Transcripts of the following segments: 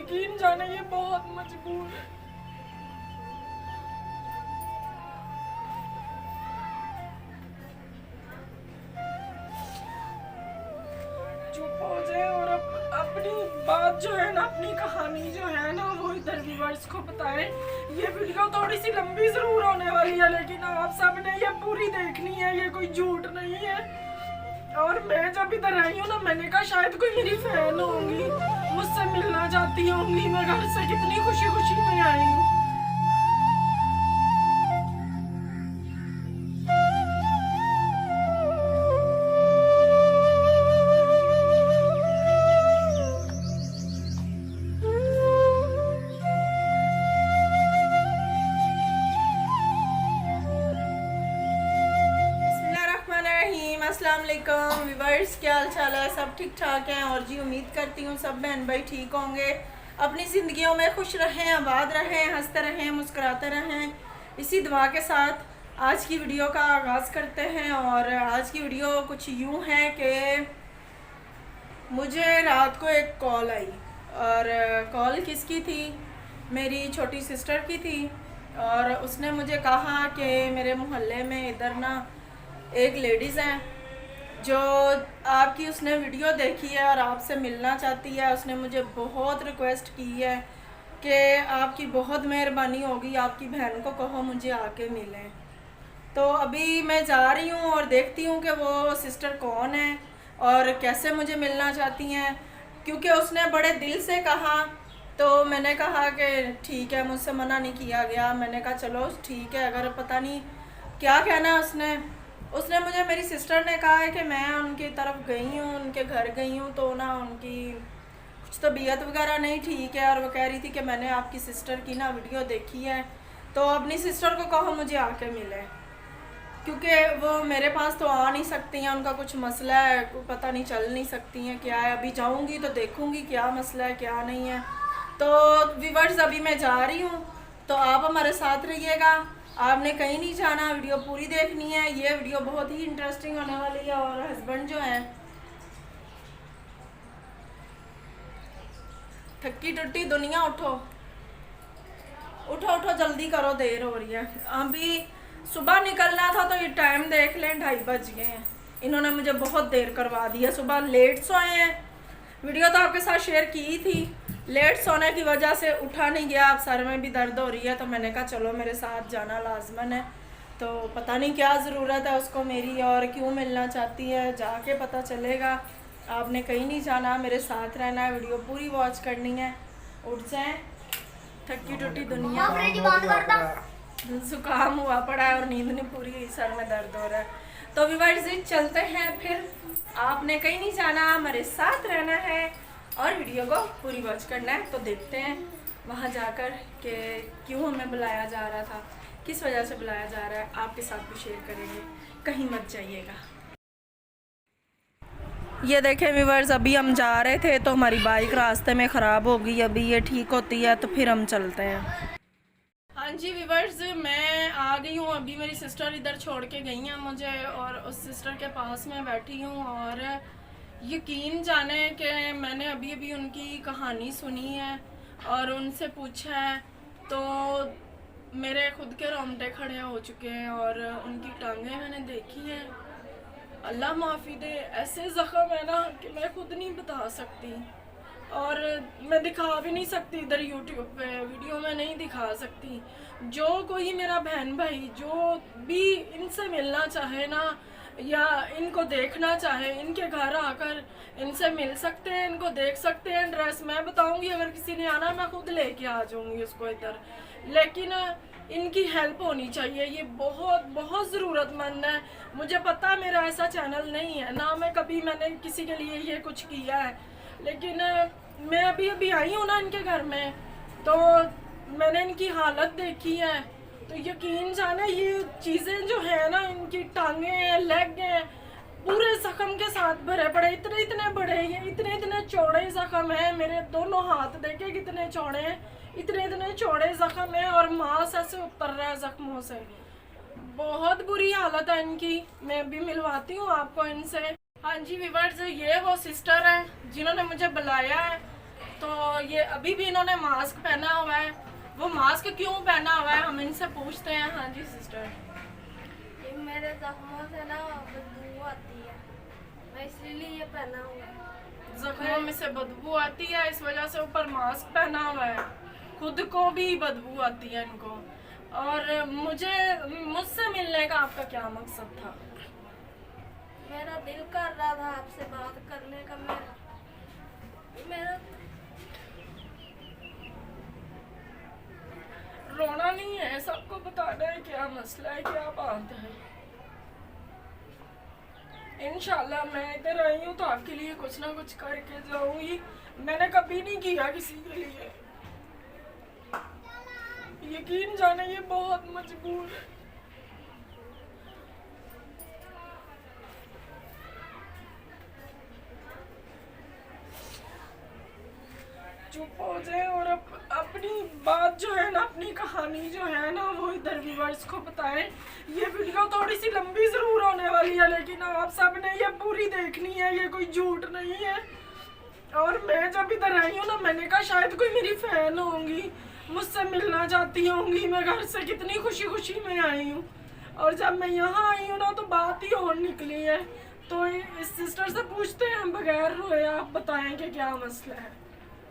यकीन जाने ये बहुत मजबूर है। चुप हो जाए और अपनी बात जो है ना, अपनी कहानी जो है ना, वो इधर व्यूअर्स को बताएं। ये वीडियो थोड़ी सी लंबी जरूर होने वाली है, लेकिन आप सब ने ये पूरी देखनी है, ये कोई झूठ नहीं है। और मैं जब इधर आई हूँ ना, मैंने कहा शायद कोई मेरी फैन होंगी, मुझसे मिलना चाहती होंगी। मैं घर से कितनी खुशी खुशी में आई हूँ। अस्सलाम वालेकुम व्यूअर्स, क्या हाल चाल है? सब ठीक ठाक हैं? और जी उम्मीद करती हूँ सब बहन भाई ठीक होंगे, अपनी ज़िंदगियों में खुश रहें, आबाद रहें, हंसते रहें, मुस्कुराते रहें। इसी दुआ के साथ आज की वीडियो का आगाज़ करते हैं। और आज की वीडियो कुछ यूँ है कि मुझे रात को एक कॉल आई, और कॉल किसकी थी? मेरी छोटी सिस्टर की थी। और उसने मुझे कहा कि मेरे मोहल्ले में इधर ना एक लेडीज़ हैं जो आपकी उसने वीडियो देखी है और आपसे मिलना चाहती है। उसने मुझे बहुत रिक्वेस्ट की है कि आपकी बहुत मेहरबानी होगी, आपकी बहन को कहो मुझे आके मिलें। तो अभी मैं जा रही हूँ और देखती हूँ कि वो सिस्टर कौन है और कैसे मुझे मिलना चाहती हैं, क्योंकि उसने बड़े दिल से कहा। तो मैंने कहा कि ठीक है, मुझसे मना नहीं किया गया। मैंने कहा चलो ठीक है, अगर पता नहीं क्या कहना है उसने मुझे, मेरी सिस्टर ने कहा है कि मैं उनकी तरफ गई हूँ, उनके घर गई हूँ, तो ना उनकी कुछ तबीयत वगैरह नहीं ठीक है। और वो कह रही थी कि मैंने आपकी सिस्टर की ना वीडियो देखी है, तो अपनी सिस्टर को कहो मुझे आके मिले, क्योंकि वो मेरे पास तो आ नहीं सकती हैं, उनका कुछ मसला है, पता नहीं, चल नहीं सकती हैं, क्या है। अभी जाऊँगी तो देखूँगी क्या मसला है क्या नहीं है। तो व्यूअर्स अभी मैं जा रही हूँ, तो आप हमारे साथ रहिएगा, आपने कहीं नहीं जाना, वीडियो पूरी देखनी है। ये वीडियो बहुत ही इंटरेस्टिंग होने वाली है। और हस्बैंड जो हैं थक्की टुट्टी दुनिया, उठो उठो उठो, जल्दी करो, देर हो रही है। अभी सुबह निकलना था, तो ये टाइम देख लें, 2:30 बज गए हैं। इन्होंने मुझे बहुत देर करवा दी है, सुबह लेट सोए हैं। वीडियो तो आपके साथ शेयर की थी, लेट सोने की वजह से उठा नहीं गया। अब सर में भी दर्द हो रही है, तो मैंने कहा चलो मेरे साथ जाना लाजमन है। तो पता नहीं क्या ज़रूरत है उसको मेरी और क्यों मिलना चाहती है, जाके पता चलेगा। आपने कहीं नहीं जाना, मेरे साथ रहना है, वीडियो पूरी वॉच करनी है। उठ जाएं, थकी टूटी दुनिया, जुकाम हुआ पड़ा है और नींद नहीं पूरी हुई, सर में दर्द हो रहा है। तो व्यूअर्स चलते हैं फिर, आपने कहीं नहीं जाना, हमारे साथ रहना है और वीडियो को पूरी वॉच करना है। तो देखते हैं वहाँ जाकर कि क्यों हमें बुलाया जा रहा था, किस वजह से बुलाया जा रहा है, आपके साथ भी शेयर करेंगे, कहीं मत जाइएगा। ये देखें व्यूअर्स, अभी हम जा रहे थे तो हमारी बाइक रास्ते में ख़राब हो गई। अभी ये ठीक होती है तो फिर हम चलते हैं। हाँ जी व्यूअर्स, मैं आ गई हूँ। अभी मेरी सिस्टर इधर छोड़ के गई हैं मुझे, और उस सिस्टर के पास मैं बैठी हूँ। और यकीन जाने कि मैंने अभी अभी उनकी कहानी सुनी है और उनसे पूछा है, तो मेरे खुद के रोंगटे खड़े हो चुके हैं। और उनकी टांगें मैंने देखी हैं, अल्लाह माफ़ी दे, ऐसे ज़ख़म है ना कि मैं खुद नहीं बता सकती, और मैं दिखा भी नहीं सकती इधर यूट्यूब पे, वीडियो में नहीं दिखा सकती। जो कोई मेरा बहन भाई जो भी इनसे मिलना चाहे ना, या इनको देखना चाहे, इनके घर आकर इनसे मिल सकते हैं, इनको देख सकते हैं। एड्रेस मैं बताऊंगी, अगर किसी ने आना मैं खुद लेके आ जाऊंगी उसको इधर। लेकिन इनकी हेल्प होनी चाहिए, ये बहुत बहुत ज़रूरतमंद है। मुझे पता मेरा ऐसा चैनल नहीं है ना, मैं कभी मैंने किसी के लिए ये कुछ किया है, लेकिन मैं अभी अभी आई हूँ ना इनके घर में, तो मैंने इनकी हालत देखी है। तो यकीन जाने ये चीज़ें जो है ना, इनकी टांगें हैं, लेग हैं, पूरे जख्म के साथ भरे पड़े, इतने इतने बड़े, ये इतने इतने चौड़े जख्म हैं। मेरे दोनों हाथ देखे कितने चौड़े हैं, इतने इतने चौड़े जख्म हैं, और मांस ऐसे उतर रहा है जख्मों से। बहुत बुरी हालत है इनकी। मैं अभी मिलवाती हूँ आपको इनसे। हाँ जी व्यूअर्स, ये वो सिस्टर हैं जिन्होंने मुझे बुलाया है। तो ये अभी भी इन्होंने मास्क पहना हुआ है, वो मास्क क्यों पहना हुआ है हम इनसे पूछते हैं। हाँ जी सिस्टर। मेरे जख्मों से ना बदबू आती है, मैं इसलिए ये पहना हुआ है। जख्मों में से बदबू आती है, इस वजह से ऊपर मास्क पहना हुआ है। खुद को भी बदबू आती है इनको। और मुझसे मिलने का आपका क्या मकसद था? मेरा दिल कर रहा था आपसे बात करने का। मेरा रोना नहीं है, सबको बताना है क्या मसला है, क्या बात है। इंशाल्लाह मैं इधर आई हूँ तो आपके लिए कुछ ना कुछ करके जाऊंगी। मैंने कभी नहीं किया किसी के लिए, यकीन जाने ये बहुत मजबूर है। चुप हो जाए और अपनी बात जो है ना, अपनी कहानी जो है ना, वो इधर व्यूअर्स को बताएं। ये वीडियो थोड़ी सी लंबी जरूर होने वाली है, लेकिन आप सब ने ये पूरी देखनी है, ये कोई झूठ नहीं है। और मैं जब इधर आई हूँ ना, मैंने कहा शायद कोई मेरी फैन होंगी, मुझसे मिलना चाहती होंगी। मैं घर से कितनी खुशी खुशी में आई हूँ, और जब मैं यहाँ आई हूँ ना तो बात ही और निकली है। तो इस सिस्टर से पूछते हैं बगैर रोए, आप बताएं कि क्या मसला है।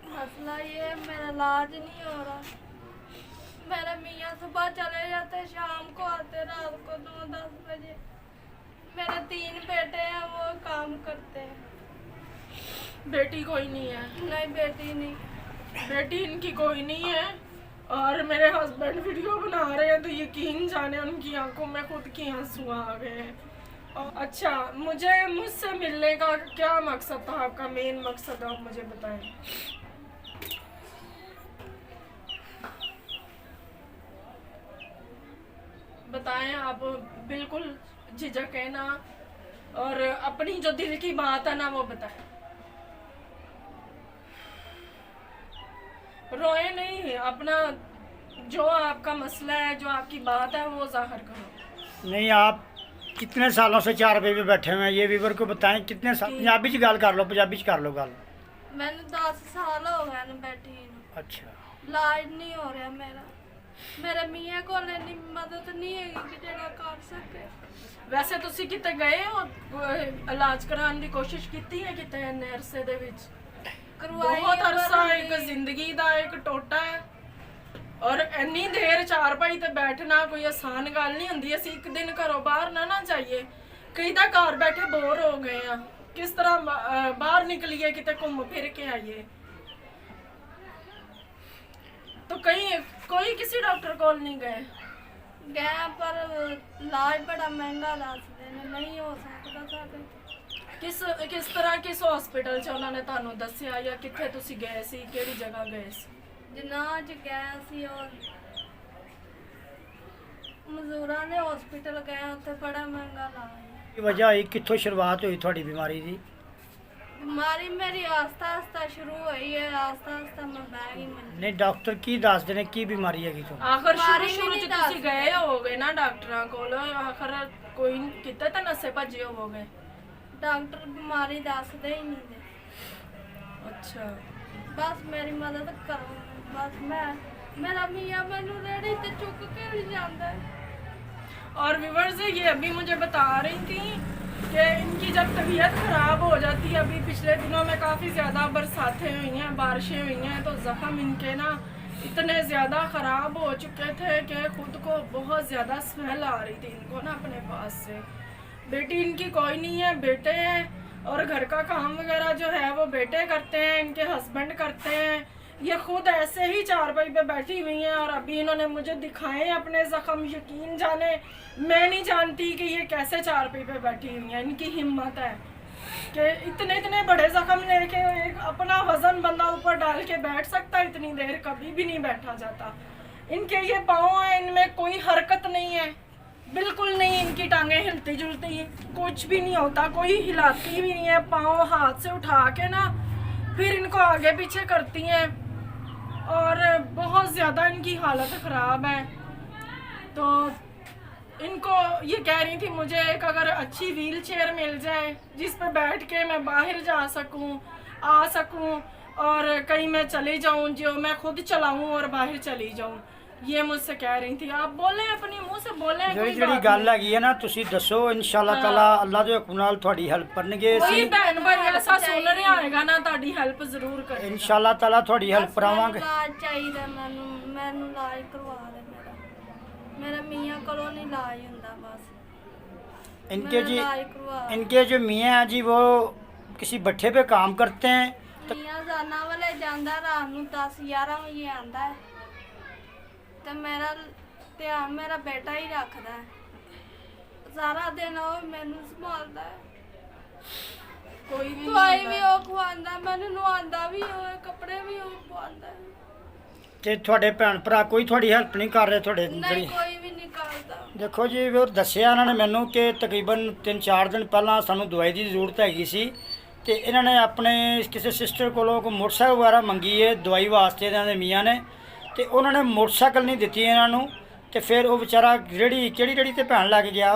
मसला ये है, मेरा इलाज नहीं हो रहा। मेरे मियाँ सुबह चले जाते, शाम को आते, रात को 9-10 बजे। मेरे 3 बेटे हैं, वो काम करते हैं। बेटी कोई नहीं है? नहीं, बेटी नहीं। बेटी इनकी कोई नहीं है। और मेरे हस्बैंड वीडियो बना रहे हैं तो यकीन जाने उनकी आंखों में खुद की आंसू आ गए हैं। अच्छा, मुझसे मिलने का क्या मकसद था आपका? मेन मकसद आप मुझे बताएं। बताएं आप, बिल्कुल झिझक है ना, और अपनी जो दिल की बात है ना वो बताएं। रोए नहीं, अपना जो आपका मसला है, जो आपकी बात है वो जाहिर करो। नहीं, आप कितने सालों से 4 पे बैठे हुए हैं, ये व्यूअर को बताएं। कितने साल? पंजाबी च गल कर लो, पंजाबी च कर लो गल। मैंने 10 साल हो गए न बैठी नूं। अच्छा, इलाज नहीं हो रहा मेरा। मेरे मियाँ को इन्नी मदद नहीं है कि जेड़ा कर सके। वैसे ਤੁਸੀਂ ਕਿਤੇ ਗਏ ਹੋ ਇਲਾਜ ਕਰਾਉਣ ਦੀ ਕੋਸ਼ਿਸ਼ ਕੀਤੀ ਹੈ ਕਿਤੇ ਨਰਸੇ ਦੇ ਵਿੱਚ? करवाई ਬਹੁਤ है, ਅਰਸਾ पर ਇੱਕ ਜ਼ਿੰਦਗੀ ਦਾ ਇੱਕ ਟੋਟਾ ਹੈ, ਔਰ ਇੰਨੀ ਦੇਰ ਚਾਰਪਾਈ ਤੇ ਬੈਠਣਾ ਕੋਈ ਆਸਾਨ ਗੱਲ ਨਹੀਂ ਹੁੰਦੀ। ਅਸੀਂ ਇੱਕ ਦਿਨ ਘਰੋਂ ਬਾਹਰ ਨਾ ਜਾਈਏ, ਕਈ ਤਾਂ ਘਰ ਬੈਠੇ ਬੋਰ ਹੋ ਗਏ ਆ, ਕਿਸ ਤਰ੍ਹਾਂ ਬਾਹਰ ਨਿਕਲੀਏ, ਕਿਤੇ ਘੁੰਮ ਫਿਰ ਕੇ ਆਈਏ। तो कहीं कोई किसी डॉक्टर को नहीं गए? गए पर इलाज बड़ा महंगा दसदे ने, नहीं हो सकता साडे। किस तरह किस हॉस्पिटल च उन्होंने ਤੁਹਾਨੂੰ ਦੱਸਿਆ ਜਾਂ ਕਿੱਥੇ ਤੁਸੀਂ ਗਏ ਸੀ, ਕਿਹੜੀ ਜਗ੍ਹਾ ਗਏ ਸੀ? जिन्ना च गए सी और मजूरा ने हॉस्पिटल गए, उत्थे बड़ा महंगा इलाज। की वजह हुई कित्थों शुरुआत हुई थोड़ी बीमारी की? बीमारी मेरी आस्ता आस्ता शुरू हुई है, आस्ता आस्ता मैं बह गई। नहीं, डॉक्टर की दसदे ने की बीमारी है की? ਆਖਰ ਬਿਮਾਰੀ ਸ਼ੁਰੂ ਵੀ ਚ ਨਹੀਂ ਤੁਸੀਂ ਗਏ ਹੋਗੇ ਨਾ ਡਾਕਟਰਾਂ ਕੋਲ, ਆਖਰ ਕੋਈ ਕਿਤੇ ਤਾਂ ਨਸੇ ਭੱਜੇ ਹੋਵੋਗੇ। डॉक्टर बीमारी दसदे ही नहीं दे। अच्छा, बस मेरी मदद करो, बस मेरा मियाँ मैनू रेड़ी ते चुक के ले जाता है। और व्यूअर्स ये अभी मुझे बता रही थी कि इनकी जब तबीयत ख़राब हो जाती है, अभी पिछले दिनों में काफ़ी ज़्यादा बरसातें हुई हैं, बारिशें हुई हैं, तो ज़ख़म इनके ना इतने ज़्यादा ख़राब हो चुके थे कि ख़ुद को बहुत ज़्यादा स्मेल आ रही थी इनको ना अपने पास से। बेटी इनकी कोई नहीं है, बेटे हैं, और घर का काम वगैरह जो है वो बेटे करते हैं, इनके हस्बैंड करते हैं। ये खुद ऐसे ही चारपाई पे बैठी हुई हैं, और अभी इन्होंने मुझे दिखाए अपने ज़ख़म। यकीन जाने मैं नहीं जानती कि ये कैसे चारपाई पे बैठी हुई हैं। इनकी हिम्मत है कि इतने इतने बड़े ज़ख़म लेके एक अपना वज़न बंदा ऊपर डाल के बैठ सकता है, इतनी देर कभी भी नहीं बैठा जाता। इनके ये पाँव हैं, इनमें कोई हरकत नहीं है, बिल्कुल नहीं। इनकी टांगें हिलती जुलती, कुछ भी नहीं होता, कोई हिलाती भी नहीं है। पाँव हाथ से उठा के ना फिर इनको आगे पीछे करती हैं, और बहुत ज़्यादा इनकी हालत ख़राब है। तो इनको ये कह रही थी मुझे एक अगर अच्छी व्हील चेयर मिल जाए जिस पे बैठ के मैं बाहर जा सकूं, आ सकूं, और कहीं मैं चली जाऊं, जो मैं खुद चलाऊं और बाहर चली जाऊं, ये मुझसे कह रही थी। आप बोले अपने मुंह से बोले, कोई ਜਿਹੜੀ बात ਗੱਲ नहीं। ਹੈਗੀ ਹੈ ਨਾ ਤੁਸੀਂ ਦੱਸੋ, ਇਨਸ਼ਾਅੱਲਾ ਤਾਲਾ ਅੱਲਾ ਦੇ ਹੁਕਮ ਨਾਲ ਤੁਹਾਡੀ ਹੈਲਪ ਕਰਨਗੇ कोई ਅਸੀਂ बहन भाई ऐसा सुन रहा होगा ना, ताड़ी हेल्प जरूर करेगा। ਇਨਸ਼ਾਅੱਲਾ ਤਾਲਾ ਤੁਹਾਡੀ ਹੈਲਪ ਕਰਾਵਾਂਗੇ। ਇਲਾਜ ਚਾਹੀਦਾ ਮੈਨੂੰ ਇਲਾਜ ਕਰਵਾ ਦੇ मेरा मियाँ कोलों नहीं इलाज ਹੁੰਦਾ बस इनके जी इलाज करवा इनके जो मियाँ हैं जी वो किसी भट्ठे पे काम करते हैं। मियाँ जाना वाले ਜਾਂਦਾ ਰਾਤ ਨੂੰ 10-11 ਵਜੇ ਆਂਦਾ ਹੈ ਤੇ ਮੇਰਾ ਧਿਆਨ ਮੇਰਾ ਬੇਟਾ ਹੀ ਰੱਖਦਾ ਹੈ, ਸਾਰਾ ਦਿਨ ਉਹ ਮੈਨੂੰ ਸੰਭਾਲਦਾ ਹੈ। कोई भी ਦਵਾਈ नहीं ਵੀ होता। ਉਹ ਖਵਾਉਂਦਾ, ਮੈਨੂੰ ਨਵਾਉਂਦਾ ਵੀ ਉਹ, ਕੱਪੜੇ ਵੀ ਉਹ ਪਵਾਉਂਦਾ ਹੈ। ਤੇ ਤੁਹਾਡੇ ਭੈਣ ਭਰਾ ਕੋਈ ਤੁਹਾਡੀ ਹੈਲਪ ਨਹੀਂ ਕਰ ਰਹੇ ਤੁਹਾਡੇ ਨਹੀਂ ਜਿਹੜੀ ਕੋਈ ਵੀ ਨਹੀਂ ਕਰਦਾ। ਦੇਖੋ ਜੀ ਉਹ ਦੱਸਿਆ ਇਹਨਾਂ ਨੇ ਮੈਨੂੰ ਕਿ ਤਕਰੀਬਨ 3-4 ਦਿਨ ਪਹਿਲਾਂ ਸਾਨੂੰ ਦਵਾਈ ਦੀ ਜ਼ਰੂਰਤ ਹੈਗੀ ਸੀ ਤੇ ਇਹਨਾਂ ਨੇ ਆਪਣੇ ਕਿਸੇ ਸਿਸਟਰ ਕੋਲੋਂ ਕੋਈ ਮੋਟਰਸਾਈਕਲ ਵਗੈਰਾ ਮੰਗੀ ਹੈ ਦਵਾਈ ਵਾਸਤੇ ਇਹਨਾਂ ਦੇ ਮੀਆਂ ਨੇ, ਤੇ ਉਹਨਾਂ ਨੇ ਮੋਟਰਸਾਈਕਲ ਨਹੀਂ ਦਿੱਤੀ ਇਹਨਾਂ ਨੂੰ। ਤੇ ਫਿਰ ਉਹ ਵਿਚਾਰਾ ਰੇੜੀ ਕਿਹੜੀ ਰੇੜੀ ਤੇ ਭੈਣ ਲੈ ਕੇ ਗਿਆ,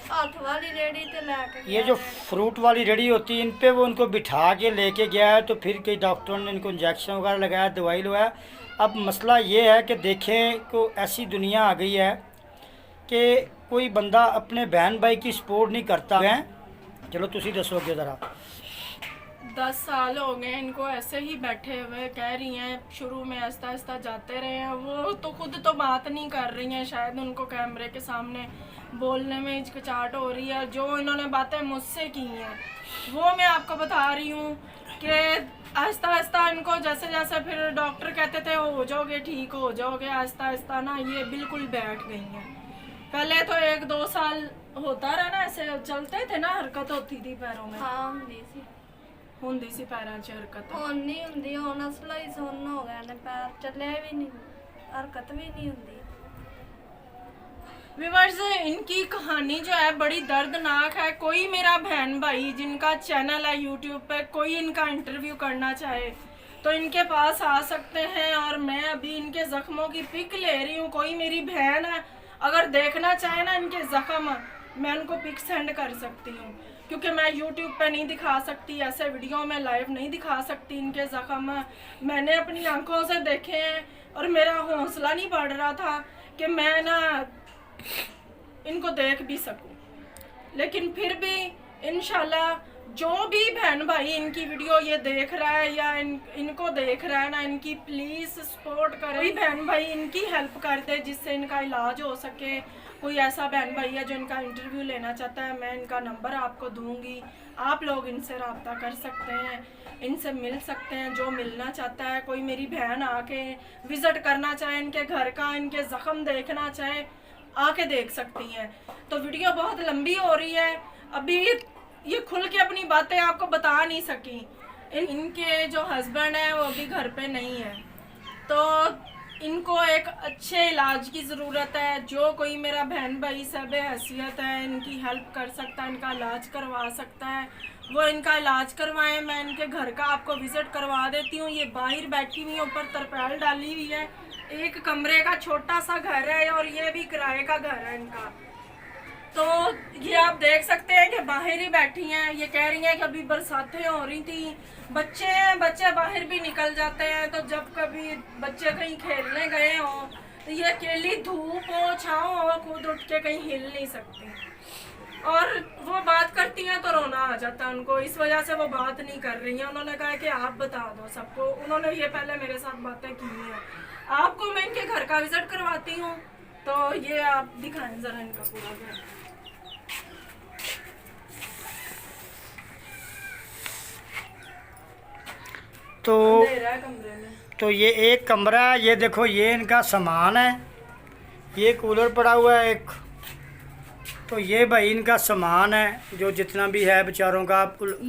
हाथ वाली रेडी ते लेके ये जो फ्रूट वाली रेडी होती है इन पे वो उनको बिठा के लेके गया है। तो फिर कई डॉक्टरों ने इनको इंजेक्शन वगैरह लगाया, दवाई लगाया। अब मसला ये है कि देखें को ऐसी दुनिया आ गई है कि कोई बंदा अपने बहन भाई की सपोर्ट नहीं करता है। चलो तुसी दसोगे ज़रा। 10 साल हो गए इनको ऐसे ही बैठे हुए, कह रही हैं शुरू में आहिस्ता आहिस्ता जाते रहे हैं। वो तो खुद तो बात नहीं कर रही हैं, शायद उनको कैमरे के सामने बोलने में हिचकिचाहट हो रही है। जो इन्होंने बातें मुझसे की हैं वो मैं आपको बता रही हूँ कि आहिस्ता आहिस्ता इनको जैसे जैसे फिर डॉक्टर कहते थे हो जाओगे ठीक हो जाओगे, आहिस्ता आहिस्ता ना ये बिल्कुल बैठ गई हैं। पहले तो 1-2 साल होता रहा ना, ऐसे चलते थे ना, हरकत होती थी पैरों में, हाँ ਹੁੰਦੀ ਸੀ। ਹੁੰਦੀ ਸੀ ਪੈਰਾਂ 'ਚ ਹਰਕਤ। ਹੁਣ ਨਹੀਂ ਹੁੰਦੀ, ਹੁਣ ਅਸਲਾ ਹੀ ਸੁੰਨ ਹੋ ਗਏ ਨੇ, ਪੈਰ ਚੱਲਿਆ ਵੀ ਨਹੀਂ, ਹਰਕਤ भी नहीं ਹੁੰਦੀ। व्यूअर्स इनकी कहानी जो है बड़ी दर्दनाक है। कोई मेरा बहन भाई जिनका चैनल है यूट्यूब पे, कोई इनका इंटरव्यू करना चाहे तो इनके पास आ सकते हैं। और मैं अभी इनके ज़ख्मों की पिक ले रही हूँ। कोई मेरी बहन है अगर देखना चाहे ना इनके ज़ख्म, मैं उनको पिक सेंड कर सकती हूँ, क्योंकि मैं यूट्यूब पे नहीं दिखा सकती, ऐसे वीडियो में लाइव नहीं दिखा सकती इनके ज़ख्म। मैंने अपनी आंखों से देखे हैं और मेरा हौसला नहीं बढ़ रहा था कि मैं ना इनको देख भी सकूं। लेकिन फिर भी इंशाल्लाह जो भी बहन भाई इनकी वीडियो ये देख रहा है या इनको देख रहा है ना, इनकी प्लीज़ सपोर्ट करें। कोई बहन भाई इनकी हेल्प कर दे जिससे इनका इलाज हो सके। कोई ऐसा बहन भाई है जो इनका इंटरव्यू लेना चाहता है, मैं इनका नंबर आपको दूंगी, आप लोग इनसे रब्ता कर सकते हैं, इनसे मिल सकते हैं। जो मिलना चाहता है, कोई मेरी बहन आके विज़िट करना चाहे इनके घर का, इनके ज़ख्म देखना चाहे, आके देख सकती हैं। तो वीडियो बहुत लंबी हो रही है, अभी ये खुल के अपनी बातें आपको बता नहीं सकी। इनके जो हस्बैंड है वो अभी घर पे नहीं है, तो इनको एक अच्छे इलाज की ज़रूरत है। जो कोई मेरा बहन भाई सब हैसियत है इनकी हेल्प कर सकता है, इनका इलाज करवा सकता है, वो इनका इलाज करवाएं। मैं इनके घर का आपको विज़िट करवा देती हूँ। ये बाहर बैठी हुई है, ऊपर तरपाल डाली हुई है, एक कमरे का छोटा सा घर है और ये भी किराए का घर है इनका। तो ये आप देख सकते हैं कि बाहर ही बैठी हैं। ये कह रही हैं कि अभी बरसातें हो रही थी, बच्चे हैं, बच्चे बाहर भी निकल जाते हैं, तो जब कभी बच्चे कहीं खेलने गए हों तो ये अकेली धूप हो छाँव हो खुद उठ के कहीं हिल नहीं सकती, और वो बात करती हैं तो रोना आ जाता है उनको। इस वजह से वो बात नहीं कर रही हैं। उन्होंने कहा कि आप बता दो सबको। उन्होंने ये पहले मेरे साथ बातें की हैं। आपको मैं इनके घर का विजिट करवाती हूँ, तो ये आप दिखाएं जरा इनका पूरा घर। तो अंधेरा है कमरे में। तो ये एक कमरा है, ये देखो ये इनका सामान है, ये कूलर पड़ा हुआ है एक। तो ये भाई इनका सामान है जो जितना भी है बेचारों का।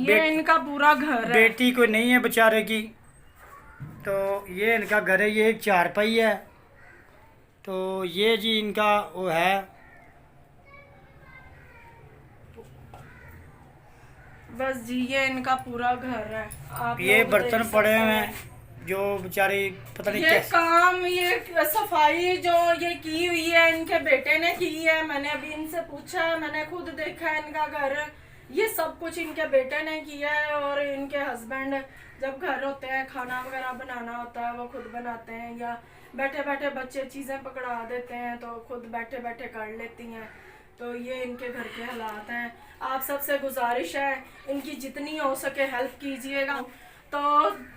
ये इनका पूरा घर है। बेटी कोई नहीं है बेचारे की, तो ये इनका घर है। ये एक चारपाई है, तो ये जी इनका वो है। बस जी ये इनका पूरा घर है। आप ये लोग बर्तन देख पड़े सकते हुए हैं। हैं जो बेचारी पता नहीं ये कैसे। काम, ये सफाई जो ये की हुई है इनके बेटे ने की है। मैंने अभी इनसे पूछा है, मैंने खुद देखा है इनका घर। ये सब कुछ इनके बेटे ने किया है। और इनके हस्बैंड जब घर होते हैं, खाना वगैरह बनाना होता है वो खुद बनाते हैं, या बैठे बैठे बच्चे चीज़ें पकड़ा देते हैं तो खुद बैठे बैठे कर लेती हैं। तो ये इनके घर के हालात हैं। आप सबसे गुजारिश है इनकी जितनी हो सके हेल्प कीजिएगा। तो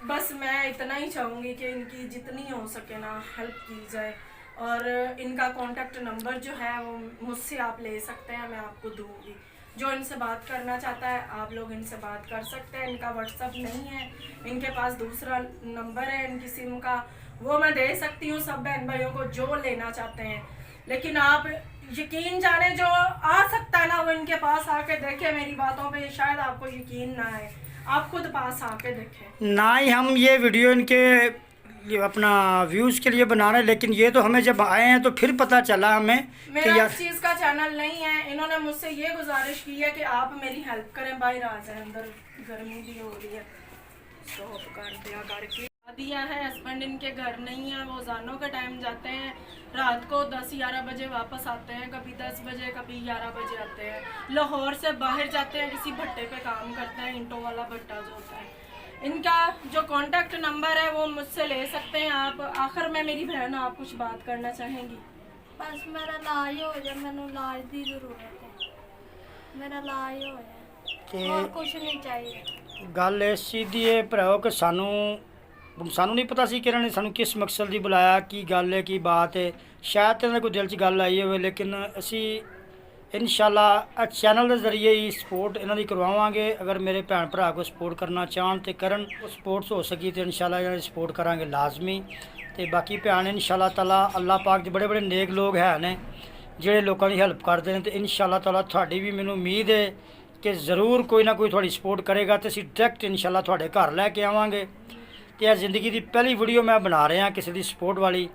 बस मैं इतना ही चाहूँगी कि इनकी जितनी हो सके ना हेल्प की जाए। और इनका कॉन्टैक्ट नंबर जो है वो मुझसे आप ले सकते हैं, मैं आपको दूँगी। जो इनसे बात करना चाहता है आप लोग इनसे बात कर सकते हैं। इनका व्हाट्सअप नहीं है, इनके पास दूसरा नंबर है इनकी सिम का, वो मैं दे सकती हूँ सब बहन भाइयों को जो लेना चाहते हैं। लेकिन आप यकीन जाने जो आ सकता है ना वो इनके पास आके देखे मेरी बातों पे, शायद आपको यकीन ना आए, आप खुद पास आके देखें। ना ही हम ये वीडियो इनके ये अपना व्यूज़ के लिए बना रहे हैं, लेकिन ये तो हमें जब आए हैं तो फिर पता चला हमें मेरा कि इस चीज़ का चैनल नहीं है। इन्होंने मुझसे ये गुजारिश की है कि आप मेरी हेल्प करें, बाहर आ जाए, अंदर गर्मी भी हो रही है, स्टॉप कर दिया करके दिया है। हस्बैंड इनके घर नहीं है, वो जानो के टाइम जाते हैं, रात को 10-11 बजे वापस आते हैं, कभी 10 बजे कभी 11 बजे आते हैं। लाहौर से बाहर जाते हैं, किसी भट्टे पे काम करते हैं, ईंटों वाला भट्टा जो होता है। इनका जो कांटेक्ट नंबर है वो मुझसे ले सकते हैं आप। आखिर में मेरी बहन आप कुछ बात करना चाहेंगी? बस मेरा इलाज हो जाए, मैंने इलाज की जरूरत है, मेरा इलाज हो जाए, और कुछ नहीं चाहिए। गल इस चीज़ ਦੀ ਹੈ ਭਰਾਓ ਕਿ ਸਾਨੂੰ ਨਹੀਂ ਪਤਾ ਸੀ ਕਿ ਇਹਨਾਂ ਨੇ ਸਾਨੂੰ ਕਿਸ ਮਕਸਦ ਦੀ ਬੁਲਾਇਆ, ਕੀ ਗੱਲ ਹੈ ਕੀ ਬਾਤ ਹੈ। ਸ਼ਾਇਦ ਇਹਨਾਂ ਦੇ ਕੋਈ ਦਿਲ 'ਚ ਗੱਲ ਆਈ ਹੋਵੇ, ਲੇਕਿਨ ਅਸੀਂ ਇਨਸ਼ਾਅੱਲਾ ਚੈਨਲ ਦੇ ਜ਼ਰੀਏ ਹੀ ਸਪੋਰਟ ਇਹਨਾਂ ਦੀ ਕਰਵਾਵਾਂਗੇ। ਅਗਰ ਮੇਰੇ ਭੈਣ ਭਰਾ ਕੋਈ ਸਪੋਰਟ ਕਰਨਾ ਚਾਹਣ ਤੇ ਕਰਨ, ਸਪੋਰਟਸ ਹੋ ਸਕੀ ਤੇ ਇਨਸ਼ਾਅੱਲਾ ਇਹਨਾਂ ਦੀ ਸਪੋਰਟ ਕਰਾਂਗੇ ਲਾਜ਼ਮੀ। ਤੇ ਬਾਕੀ ਭੈਣ ਇਨਸ਼ਾਅੱਲਾ ਤਾਲਾ ਅੱਲਾਹ ਪਾਕ ਦੇ ਬੜੇ ਬੜੇ ਨੇਕ ਲੋਕ ਹੈ ਨੇ ਜਿਹੜੇ ਲੋਕਾਂ ਦੀ ਹੈਲਪ ਕਰਦੇ ਨੇ, ਤੇ ਇਨਸ਼ਾਅੱਲਾ ਤਾਲਾ ਤੁਹਾਡੀ ਵੀ ਮੈਨੂੰ ਉਮੀਦ ਹੈ ਕਿ ਜ਼ਰੂਰ ਕੋਈ ਨਾ ਕੋਈ ਤੁਹਾਡੀ ਸਪੋਰਟ ਕਰੇਗਾ ਤੇ ਅਸੀਂ ਡਾਇਰੈਕਟ ਇਨਸ਼ਾਅੱਲਾ ਤੁਹਾਡੇ ਘਰ ਲੈ ਕੇ ਆਵਾਂਗੇ। ਤੇ ਇਹ ਜ਼ਿੰਦਗੀ ਦੀ ਪਹਿਲੀ ਵੀਡੀਓ ਮੈਂ ਬਣਾ ਰਿਹਾ ਕਿਸੇ ਦੀ ਸਪੋਰਟ ਵਾਲੀ,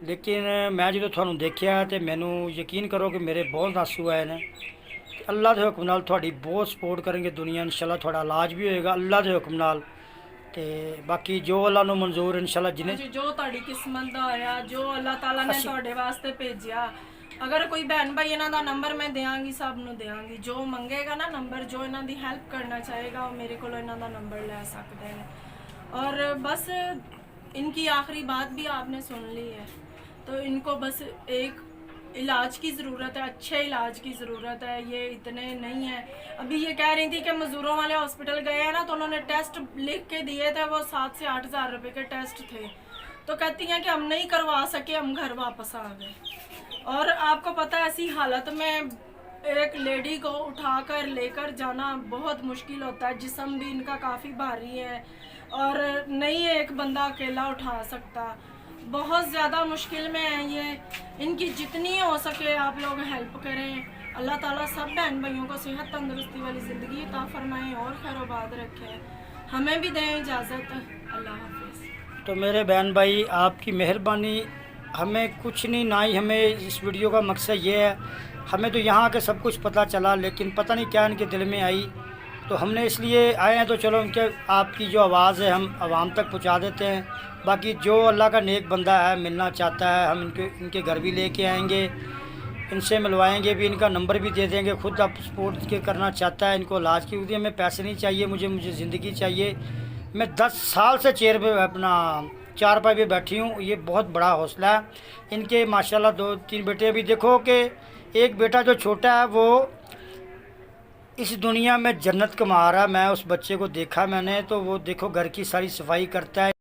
ਲੇਕਿਨ ਮੈਂ ਜਦੋਂ ਤੁਹਾਨੂੰ ਦੇਖਿਆ ਤੇ ਮੈਨੂੰ ਯਕੀਨ ਕਰੋ ਕਿ ਮੇਰੇ ਬਹੁਤ ਆਂਸੂ ਆਏ ਨੇ। ਤੇ ਅੱਲਾ ਦੇ ਹੁਕਮ ਨਾਲ ਤੁਹਾਡੀ ਬਹੁਤ ਸਪੋਰਟ ਕਰਾਂਗੇ ਦੁਨੀਆ, ਇਨਸ਼ਾਅੱਲਾ ਤੁਹਾਡਾ ਇਲਾਜ ਵੀ ਹੋਏਗਾ ਅੱਲਾ ਦੇ ਹੁਕਮ ਨਾਲ। ਤੇ ਬਾਕੀ ਜੋ ਅੱਲਾ ਨੂੰ ਮਨਜ਼ੂਰ ਇਨਸ਼ਾਅੱਲਾ ਜਿਹਨੇ ਜੋ ਤੁਹਾਡੀ ਕਿਸਮਤ ਦਾ ਆਇਆ, ਜੋ ਅੱਲਾਹ ਤਾਲਾ ਨੇ ਤੁਹਾਡੇ ਵਾਸਤੇ ਭੇਜਿਆ। ਅਗਰ ਕੋਈ ਭੈਣ ਭਾਈ ਇਹਨਾਂ ਦਾ ਨੰਬਰ ਮੈਂ ਦਿਆਂਗੀ, ਸਭ ਨੂੰ ਦਿਆਂਗੀ। ਜੋ ਮੰਗੇਗਾ ਨਾ ਨੰਬਰ, ਜੋ ਇਹਨਾਂ ਦੀ ਹੈਲਪ ਕਰਨਾ ਚਾਹੇਗਾ, ਉਹ ਮੇਰੇ ਕੋਲੋਂ ਇਹਨਾਂ ਦਾ ਨੰਬਰ ਲੈ ਸਕਦੇ ਨੇ। और बस इनकी आखिरी बात भी आपने सुन ली है, तो इनको बस एक इलाज की ज़रूरत है, अच्छे इलाज की ज़रूरत है। ये इतने नहीं है। अभी ये कह रही थी कि मज़दूरों वाले हॉस्पिटल गए हैं ना, तो उन्होंने टेस्ट लिख के दिए थे, वो 7 से 8 हज़ार रुपये के टेस्ट थे। तो कहती हैं कि हम नहीं करवा सके, हम घर वापस आ गए। और आपको पता है ऐसी हालत में एक लेडी को उठाकर लेकर जाना बहुत मुश्किल होता है। जिस्म भी इनका काफ़ी भारी है और नहीं एक बंदा अकेला उठा सकता, बहुत ज़्यादा मुश्किल में है ये। इनकी जितनी हो सके आप लोग हेल्प करें। अल्लाह ताला सब बहन भाइयों को सेहत तंदुरुस्ती वाली ज़िंदगी अता फरमाएं और खैरोबाद रखें। हमें भी दें इजाज़त। अल्लाह हाफिज़। तो मेरे बहन भाई आपकी मेहरबानी, हमें कुछ नहीं, ना ही हमें इस वीडियो का मकसद ये है। हमें तो यहाँ के सब कुछ पता चला, लेकिन पता नहीं क्या इनके दिल में आई, तो हमने इसलिए आए हैं। तो चलो इनके आपकी जो आवाज़ है हम आवाम तक पहुँचा देते हैं। बाकी जो अल्लाह का नेक बंदा है मिलना चाहता है, हम इनके घर भी लेके आएंगे, इनसे मिलवाएंगे भी, इनका नंबर भी दे देंगे। खुद आप सपोर्ट के करना चाहता है इनको इलाज की, हमें पैसे नहीं चाहिए, मुझे ज़िंदगी चाहिए। मैं 10 साल से चेयर पे अपना चारपाई पे बैठी हूँ, ये बहुत बड़ा हौसला है। इनके माशाल्लाह 2-3 बेटे भी देखो कि एक बेटा जो छोटा है वो इस दुनिया में जन्नत कमा रहा। मैं उस बच्चे को देखा मैंने, तो वो देखो घर की सारी सफाई करता है।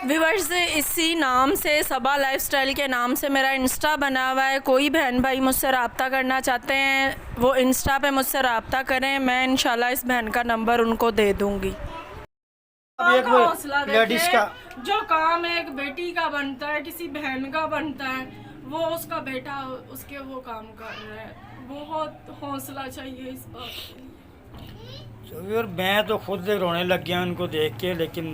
व्यूअर्स, इसी नाम से सबा लाइफस्टाइल के नाम से मेरा इंस्टा बना हुआ है। कोई बहन भाई मुझसे रब्ता करना चाहते हैं वो इंस्टा पे मुझसे रब्ता करें, मैं इंशाल्लाह इस बहन का नंबर उनको दे दूँगी। हौसला लेडीज का जो काम एक बेटी का बनता है, किसी बहन का बनता है, वो उसका बेटा उसके वो काम कर रहा है। बहुत हौसला चाहिए इस बात के लिए। और मैं तो खुद रोने लग गया उनको देख के, लेकिन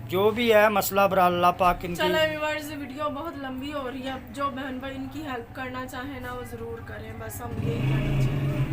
जो भी है मसला बर अल्लाह पाक इनकी। चलो व्यूअर्स, वीडियो बहुत लंबी हो रही है। जो बहन भाई इनकी हेल्प करना चाहे ना वो ज़रूर करें, बस हम यही करना चाहिए।